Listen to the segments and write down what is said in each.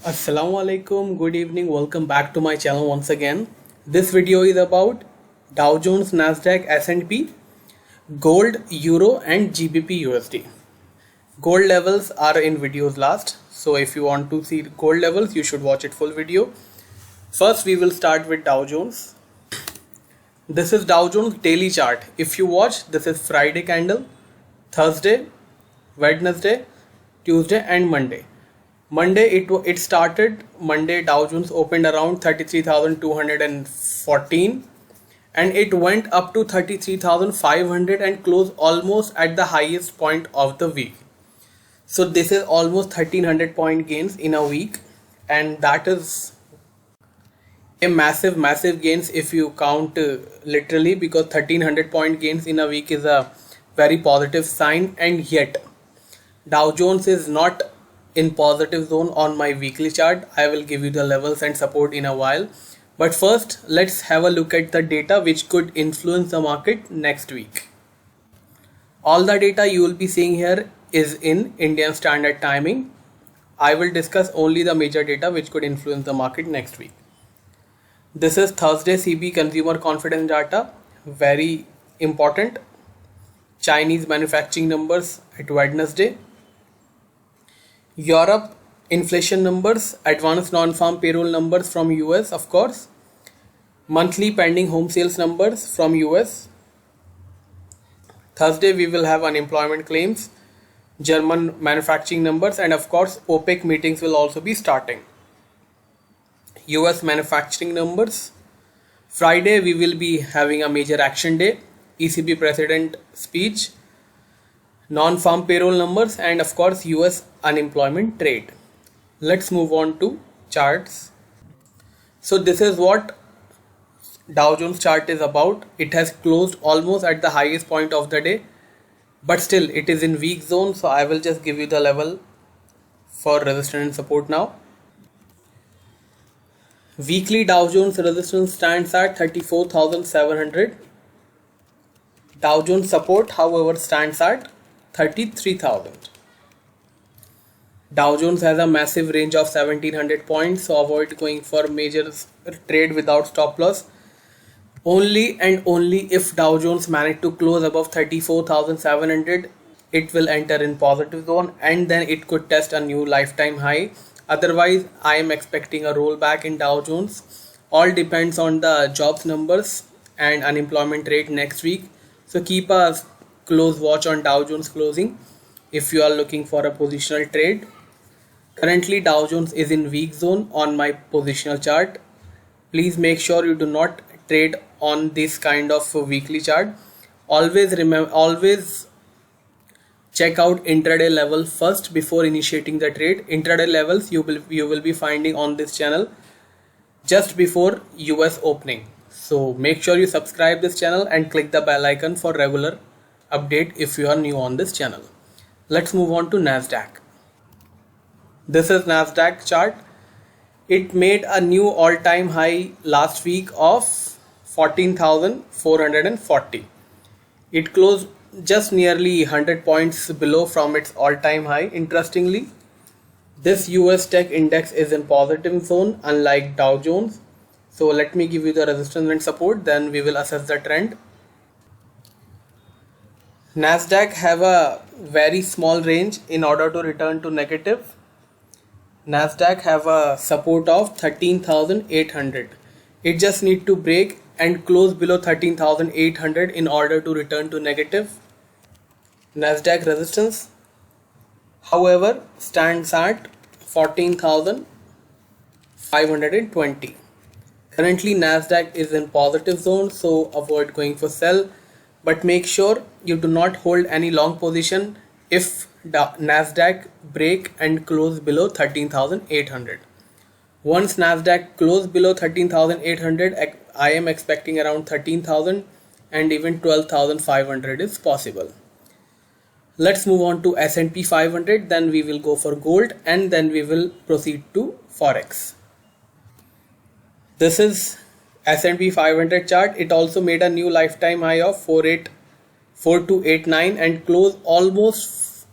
Assalamu alaikum, good evening, welcome back to my channel once again. This video is about Dow Jones, Nasdaq, S&P, gold, euro and GBPUSD. Gold levels are in videos last, so if you want to see gold levels you should watch it full video. First we will start with Dow Jones. This is Dow Jones daily chart. If you watch, this is Friday candle, Thursday, Wednesday, Tuesday and Monday. It started Monday. Dow Jones opened around 33,214 and it went up to 33,500 and closed almost at the highest point of the week. So this is almost 1300 point gains in a week, and that is a massive gains if you count literally, because 1300 point gains in a week is a very positive sign. And yet Dow Jones is not in positive zone on my weekly chart. I will give you the levels and support in a while, but first let's have a look at the data which could influence the market next week. All the data you will be seeing here is in Indian Standard Timing. I will discuss only the major data which could influence the market next week. This is Thursday CB consumer confidence data, very important. Chinese manufacturing numbers at Wednesday. Europe inflation numbers, advanced non-farm payroll numbers from US, of course, monthly pending home sales numbers from US. Thursday we will have unemployment claims, German manufacturing numbers, and of course OPEC meetings will also be starting. US manufacturing numbers. Friday we will be having a major action day, ECB president speech, non-farm payroll numbers, and of course US unemployment trade. Let's move on to charts. So this is what Dow Jones chart is about. It has closed almost at the highest point of the day, but still it is in weak zone, so I will just give you the level for resistance and support now. Weekly Dow Jones resistance stands at 34,700. Dow Jones support, however, stands at 33,000. Dow Jones has a massive range of 1700 points, so avoid going for major trade without stop loss. Only and only if Dow Jones managed to close above 34,700, it will enter in positive zone, and then it could test a new lifetime high. Otherwise, I am expecting a rollback in Dow Jones. All depends on the jobs numbers and unemployment rate next week. So keep a close watch on Dow Jones closing if you are looking for a positional trade. Currently Dow Jones is in weak zone on my positional chart. Please make sure you do not trade on this kind of weekly chart. Always check out intraday level first before initiating the trade. Intraday levels you will be finding on this channel just before US opening. So make sure you subscribe this channel and click the bell icon for regular update if you are new on this channel. Let's move on to Nasdaq. This is Nasdaq chart. It made a new all-time high last week of 14,440. It closed just nearly 100 points below from its all-time high. Interestingly, this US tech index is in positive zone unlike Dow Jones. So let me give you the resistance and support, then we will assess the trend. Nasdaq have a very small range in order to return to negative. Nasdaq have a support of 13,800. It just need to break and close below 13,800 in order to return to negative. Nasdaq resistance, however, stands at 14,520. Currently Nasdaq is in positive zone, so avoid going for sell, but make sure you do not hold any long position if Nasdaq break and close below 13,800. Once Nasdaq close below 13,800, I am expecting around 13,000 and even 12,500 is possible. Let's move on to S&P 500, then we will go for gold, and then we will proceed to forex. This is S&P 500 chart. It also made a new lifetime high of 4289 and closed almost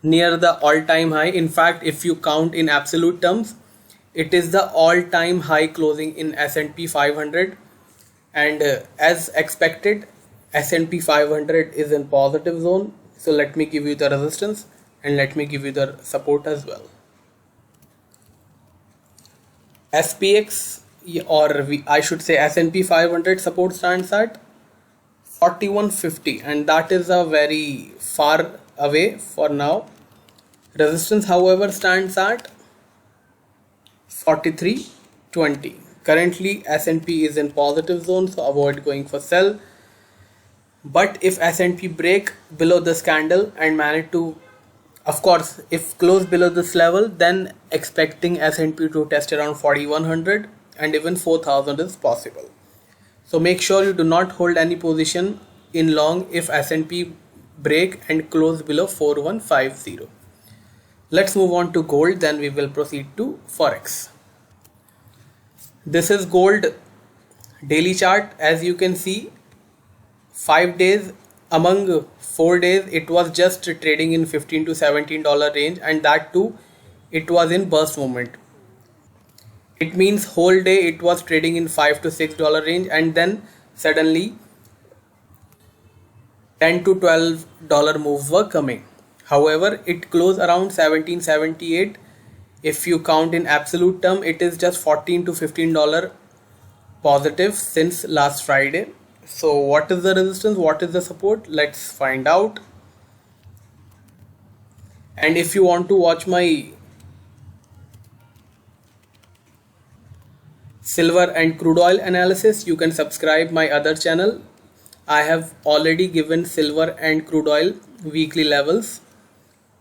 near the all-time high. In fact, if you count in absolute terms, It is the all-time high closing in S&P 500, and as expected, S&P 500 is in positive zone. So let me give you the resistance and let me give you the support as well. SPX, or I should say S&P 500 support stands at 4150, and that is a very far away for now. Resistance however stands at 4320. Currently S&P is in positive zone, so avoid going for sell. But if S&P break below this candle and manage to, of course, if close below this level, then expecting S&P to test around 4100 and even 4000 is possible. So make sure you do not hold any position in long if S&P break and close below 4150. Let's move on to gold, then we will proceed to forex. This is gold daily chart. As you can see, 5 days among 4 days it was just trading in $15 to $17 range, and that too it was in burst movement. It means whole day it was trading in $5 to $6 range, and then suddenly $10 to $12 moves were coming. However, it closed around 1778. If you count in absolute term, it is just $14 to $15 positive since last Friday. So what is the resistance? What is the support? Let's find out. And if you want to watch my silver and crude oil analysis, you can subscribe my other channel. I have already given silver and crude oil weekly levels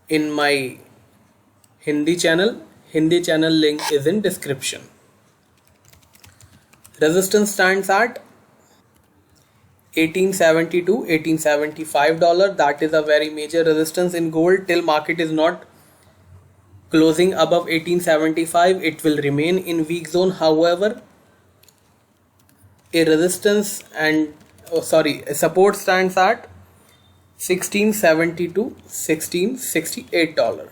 in my Hindi channel. Hindi channel link is in description. Resistance stands at 1872, 1875 dollar. That is a very major resistance in gold. Till market is not closing above 1875, it will remain in weak zone. However, a resistance and a support stands at 1672, 1668 dollar.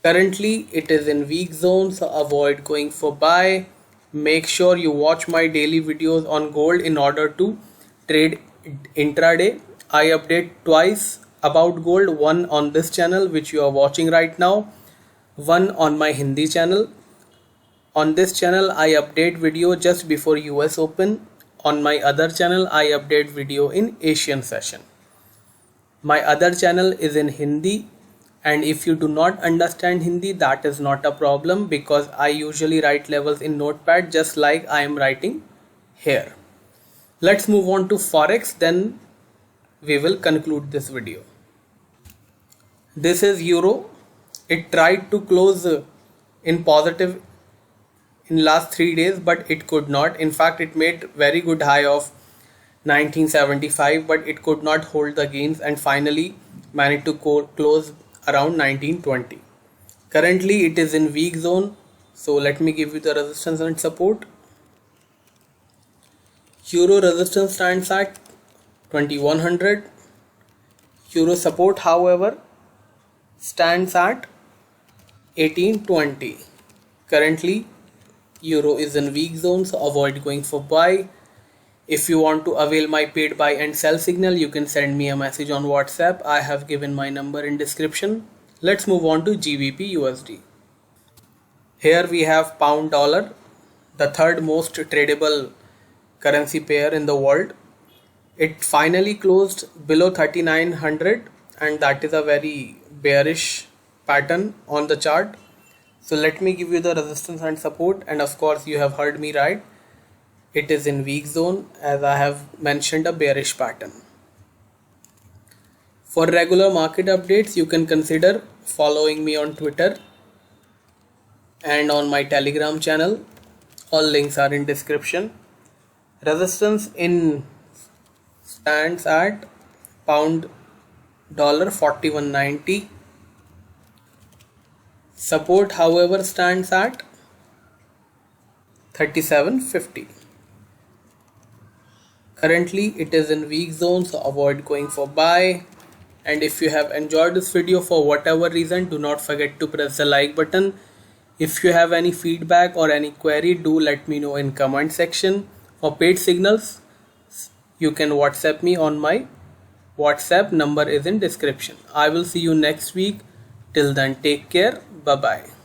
Currently it is in weak zone, so avoid going for buy. Make sure you watch my daily videos on gold in order to trade intraday. I update twice about gold, one on this channel which you are watching right now, one on my Hindi channel. On this channel I update video just before US Open. On my other channel I update video in Asian session. My other channel is in Hindi, and if you do not understand Hindi, that is not a problem, because I usually write levels in notepad just like I am writing here. Let's move on to forex, then we will conclude this video. This is euro. It tried to close in positive in last 3 days, but it could not. In fact, it made very good high of 1975, but it could not hold the gains and finally managed to close around 1920. Currently it is in weak zone, so let me give you the resistance and support. Euro resistance stands at 2100. Euro support however stands at 1820. Currently euro is in weak zone, so avoid going for buy. If you want to avail my paid buy and sell signal, you can send me a message on WhatsApp. I have given my number in description. Let's move on to GBPUSD. Here we have pound dollar, the third most tradable currency pair in the world. It finally closed below 3900, and that is a very bearish pattern on the chart. So let me give you the resistance and support, and of course you have heard me right. It is in weak zone, as I have mentioned, a bearish pattern. For regular market updates, you can consider following me on Twitter and on my Telegram channel. All links are in description. Resistance in stands at pound dollar 41.90. Support however stands at 37.50. Currently it is in weak zone, so avoid going for buy. And if you have enjoyed this video for whatever reason, do not forget to press the like button. If you have any feedback or any query, do let me know in comment section. For paid signals, you can WhatsApp me on my WhatsApp number is in description. I will see you next week. Till then, take care. Bye bye.